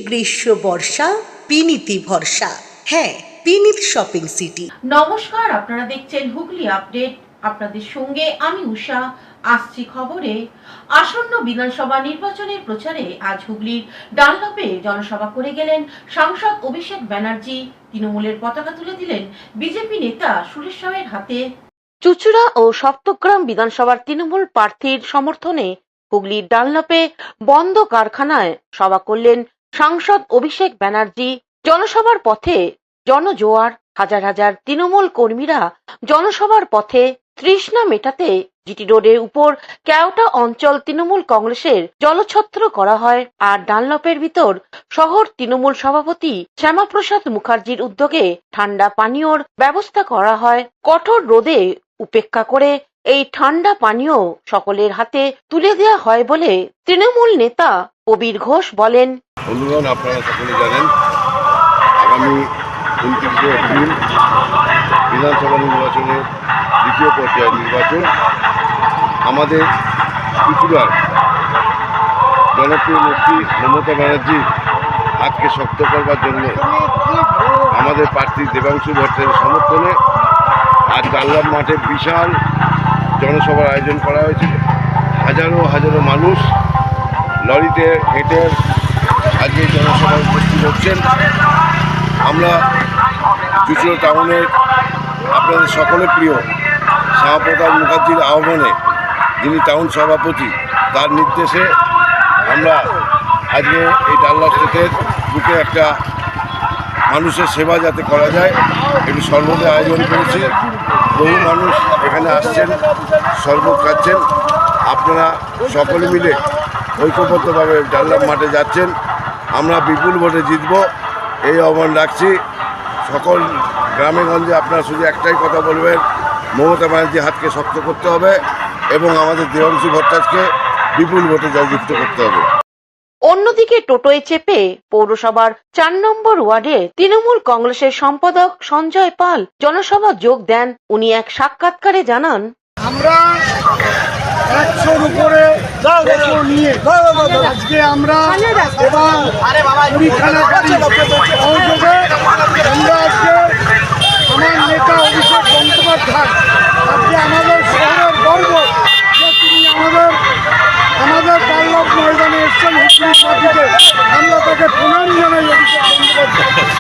গ্রীষ্ম বর্ষা পিনিতি ভরসা। হ্যাঁ, পিনিত শপিং সিটি। নমস্কার, আপনারা দেখছেন হুগলি আপডেট। আপনাদের সঙ্গে আমি উষা। আসছি খবরে। আসন্ন বিধানসভা নির্বাচনের প্রচারে আজ হুগলির ডানলপে জনসভা করে গেলেন সাংসদ অভিষেক ব্যানার্জি। তৃণমূলের পতাকা তুলে দিলেন বিজেপি নেতা সুরেশ রায়ের হাতে। চুচুড়া ও সপ্তগ্রাম বিধানসভার তৃণমূল প্রার্থীর সমর্থনে হুগলির ডানলপে বন্ধ কারখানায় সভা করলেন সাংসদ অভিষেক ব্যানার্জি। জনসভার পথে জনজোয়ার, হাজার হাজার তৃণমূল কর্মীরা জনসভার পথে তৃষ্ণা মেটাতে জিটি রোডের উপর কেওটা অঞ্চল তৃণমূল কংগ্রেসের জলছত্র করা হয়। আর ডানলপের ভিতর শহর তৃণমূল সভাপতি শ্যামাপ্রসাদ মুখার্জির উদ্যোগে ঠান্ডা পানীয়র ব্যবস্থা করা হয়। কঠোর রোদে উপেক্ষা করে এই ঠান্ডা পানীয় সকলের হাতে তুলে দেওয়া হয় বলে তৃণমূল নেতা কবির ঘোষ বলেন। বন্ধুগণ, আপনারা সকলে জানেন আগামী 29 এপ্রিল বিধানসভা নির্বাচনের দ্বিতীয় পর্যায়ের নির্বাচন। আমাদের চুচুড়ার জনপ্রিয় নেত্রী মমতা ব্যানার্জির হাতকে শক্ত করবার জন্য আমাদের প্রার্থী দেবাংশু ভট্টাচার্যের সমর্থনে আজ ডানলপ মাঠে বিশাল জনসভার আয়োজন করা হয়েছিল। হাজারো হাজারো মানুষ লরিতে হেঁটে আজকে জনসভায় উপস্থিত হচ্ছেন। আমরা চুচুড়া টাউনের আপনাদের সকলের প্রিয় শ্যামাপ্রসাদ মুখার্জির আহ্বানে, যিনি টাউন সভাপতি, তার নির্দেশে আমরা আজকে এই ডানলপ স্টেটের বুকে একটা মানুষের সেবা যাতে করা যায় একটু শরবতের আয়োজন করেছি। বহু মানুষ এখানে আসছেন, শরবত খাচ্ছেন। আপনারা সকলে মিলে ঐক্যবদ্ধভাবে ডানলপ মাঠে যাচ্ছেন। আমরা বিপুল ভোটে জিতব এই আহ্বান রাখছি। সকল গ্রামে গঞ্জে আপনারা শুধু একটাই কথা বলবেন, মমতা ব্যানার্জির হাতকে শক্ত করতে হবে এবং আমাদের দেবাংশু ভট্টাচার্যকে বিপুল ভোটে জয়যুক্ত করতে হবে। অন্যদিকে টোটোয় চেপে পৌরসভার 4 নম্বর ওয়ার্ডে তৃণমূল কংগ্রেসের সম্পাদক সঞ্জয় পাল জনসভা যোগ দেন। উনি এক সাক্ষাৎকারে জানান, আমরা 100-র উপরে টোটো নিয়ে আজকে আমরা এবং কুড়িখানা গাড়ি সহযোগে আমরা আজকে আমার নেতা অভিষেক বন্দ্যোপাধ্যায় আজকে আমাদের শহরের গর্ব যে তিনি আমাদের ডানলপ ময়দানে এসছেন হুগলি পার্টিতে। আমরা তাকে প্রণাম জানাই অভিষেক বন্দ্যোপাধ্যায়।